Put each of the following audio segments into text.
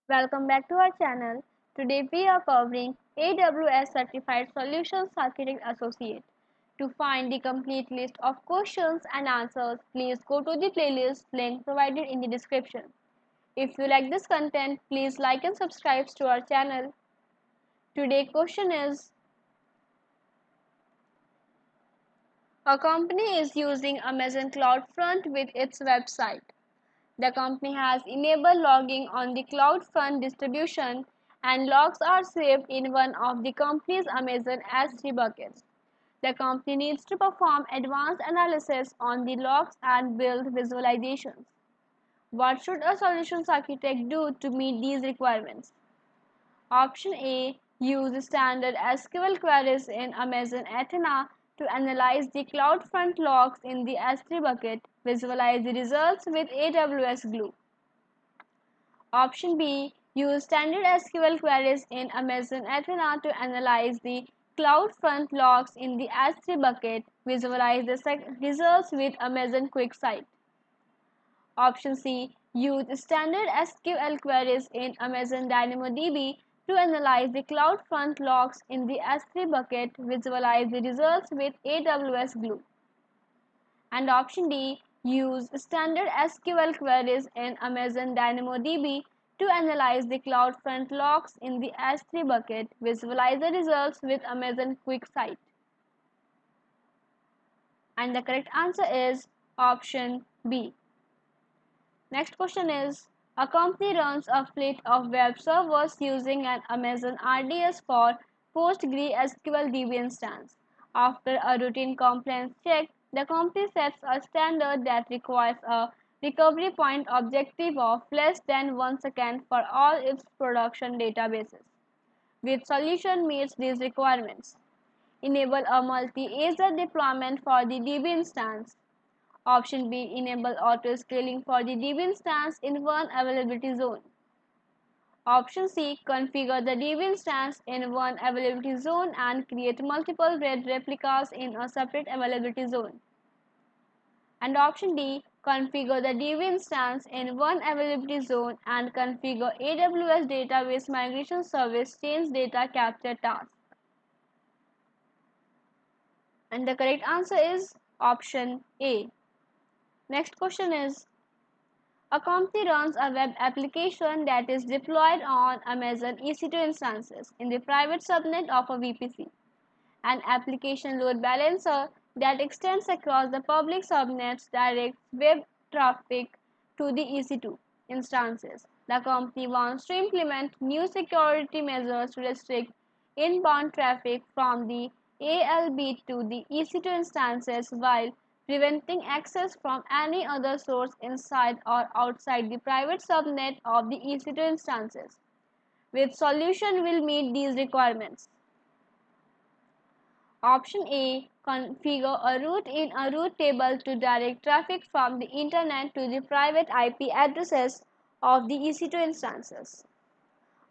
Welcome back to our channel. Today we are covering AWS Certified Solutions Architect Associate. To find the complete list of questions and answers, please go to the playlist link provided in the description. If you like this content, please like and subscribe to our channel. Today's question is: a company is using Amazon CloudFront with its website. The company has enabled logging on the CloudFront distribution, and logs are saved in one of the company's Amazon S3 buckets. The company needs to perform advanced analysis on the logs and build visualizations. What should a solutions architect do to meet these requirements? Option A: use standard SQL queries in Amazon Athena to analyze the CloudFront logs in the S3 bucket. Visualize the results with AWS Glue. Option B: use standard SQL queries in Amazon Athena to analyze the CloudFront logs in the S3 bucket. Visualize the results with Amazon QuickSight. Option C: use standard SQL queries in Amazon DynamoDB to analyze the CloudFront logs in the S3 bucket. Visualize the results with AWS Glue. And option D: use standard SQL queries in Amazon DynamoDB to analyze the CloudFront logs in the S3 bucket. Visualize the results with Amazon QuickSight. And the correct answer is option B. Next question is: a company runs a fleet of web servers using an Amazon RDS for PostgreSQL DB instance. After a routine compliance check, the company sets a standard that requires a recovery point objective of less than 1 second for all its production databases. Which solution meets these requirements? Enable a multi-Azure deployment for the DB instance. Option B: enable auto-scaling for the DB instance in one availability zone. Option C: configure the DB instance in one availability zone and create multiple RAID replicas in a separate availability zone. And option D: configure the DB instance in one availability zone and configure AWS Database Migration Service change data capture task. And the correct answer is option A. Next question is: a company runs a web application that is deployed on Amazon EC2 instances in the private subnet of a VPC. An application load balancer that extends across the public subnets directs web traffic to the EC2 instances. The company wants to implement new security measures to restrict inbound traffic from the ALB to the EC2 instances while preventing access from any other source inside or outside the private subnet of the EC2 instances. Which solution will meet these requirements? Option A: configure a route in a route table to direct traffic from the internet to the private IP addresses of the EC2 instances.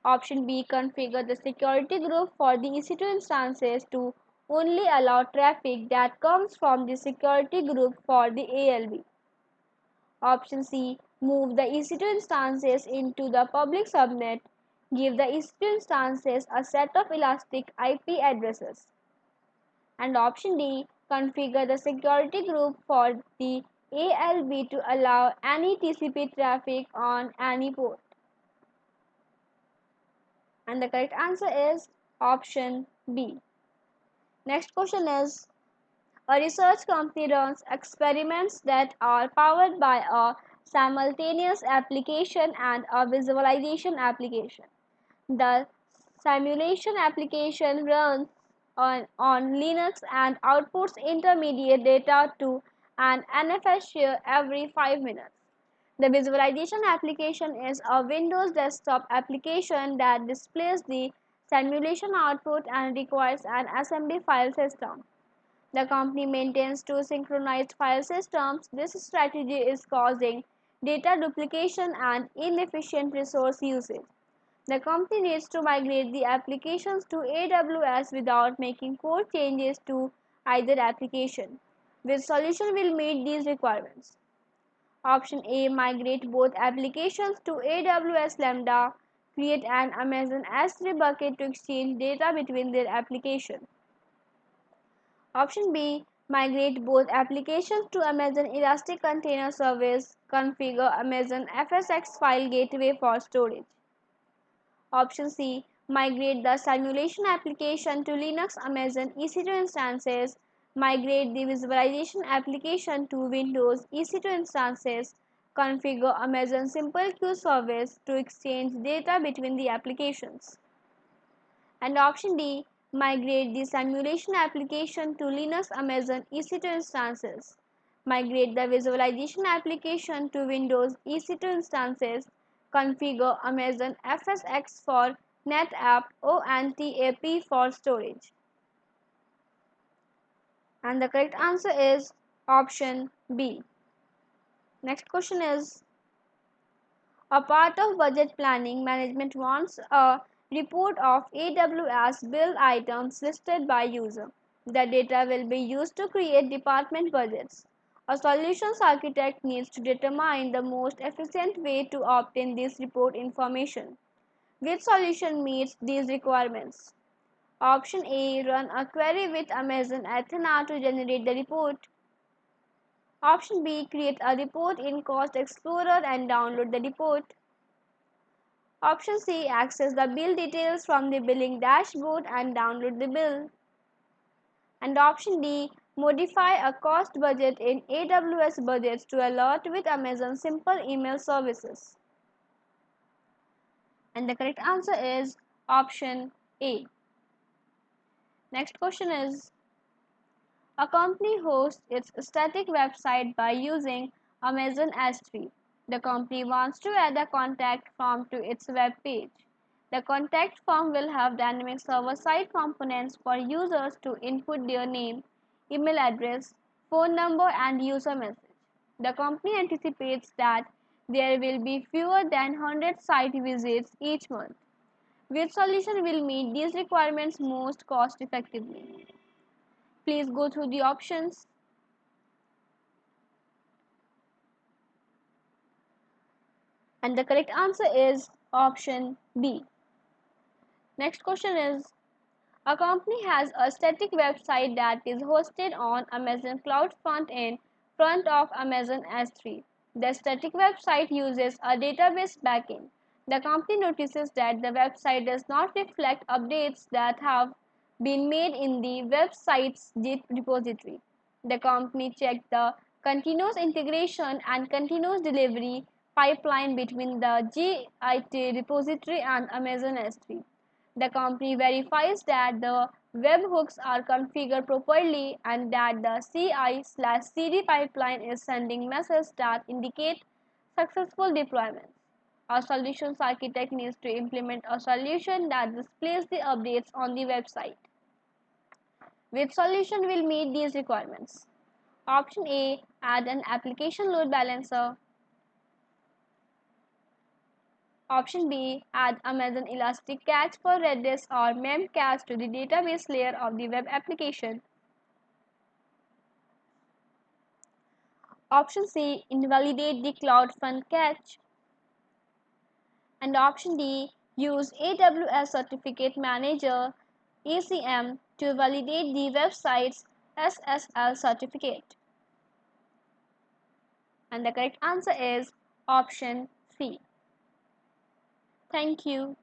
Option B: configure the security group for the EC2 instances to only allow traffic that comes from the security group for the ALB. Option C: move the EC2 instances into the public subnet. Give the EC2 instances a set of elastic IP addresses. And option D: configure the security group for the ALB to allow any TCP traffic on any port. And the correct answer is option B. Next question is: a research company runs experiments that are powered by a simultaneous application and a visualization application. The simulation application runs on Linux and outputs intermediate data to an NFS share every 5 minutes. The visualization application is a Windows desktop application that displays the simulation output and requires an assembly file system. The company maintains two synchronized file systems. This strategy is causing data duplication and inefficient resource usage. The company needs to migrate the applications to AWS without making code changes to either application. Which solution will meet these requirements? Option A: migrate both applications to AWS Lambda. create an Amazon S3 bucket to exchange data between their applications. Option B. Migrate both applications to Amazon Elastic Container Service. Configure Amazon FSx file gateway for storage. Option C. Migrate the simulation application to Linux Amazon EC2 instances. Migrate the visualization application to Windows EC2 instances. Configure Amazon Simple Queue service to exchange data between the applications. And option D. Migrate the simulation application to Linux Amazon EC2 instances. Migrate the visualization application to Windows EC2 instances. Configure Amazon FSx for NetApp ONTAP for storage. And the correct answer is option B. Next question is, a part of budget planning, management wants a report of AWS bill items listed by user. The data will be used to create department budgets. A solutions architect needs to determine the most efficient way to obtain this report information. Which solution meets these requirements? Option A. Run a query with Amazon Athena to generate the report. Option B. Create a report in Cost Explorer and download the report. Option C. Access the bill details from the billing dashboard and download the bill. And option D. Modify a cost budget in AWS budgets to alert with Amazon Simple Email Services. And the correct answer is option A. Next question is, a company hosts its static website by using Amazon S3. The company wants to add a contact form to its web page. The contact form will have dynamic server-side components for users to input their name, email address, phone number, and user message. The company anticipates that there will be fewer than 100 site visits each month. Which solution will meet these requirements most cost effectively? Please go through the options. And the correct answer is option B. Next question is, a company has a static website that is hosted on Amazon Cloud Front in front of Amazon S3. The static website uses a database backend. The company notices that the website does not reflect updates that have been made in the website's Git repository. The company checked the continuous integration and continuous delivery pipeline between the Git repository and Amazon S3. The company verifies that the webhooks are configured properly and that the CI/CD pipeline is sending messages that indicate successful deployments. A solutions architect needs to implement a solution that displays the updates on the website. Which solution will meet these requirements? Option A. Add an application load balancer. Option B. Add Amazon Elastic Cache for Redis or Memcache to the database layer of the web application. Option C. Invalidate the CloudFront cache. And option D. Use AWS Certificate Manager (ACM) to validate the website's SSL certificate. And the correct answer is option C. Thank you.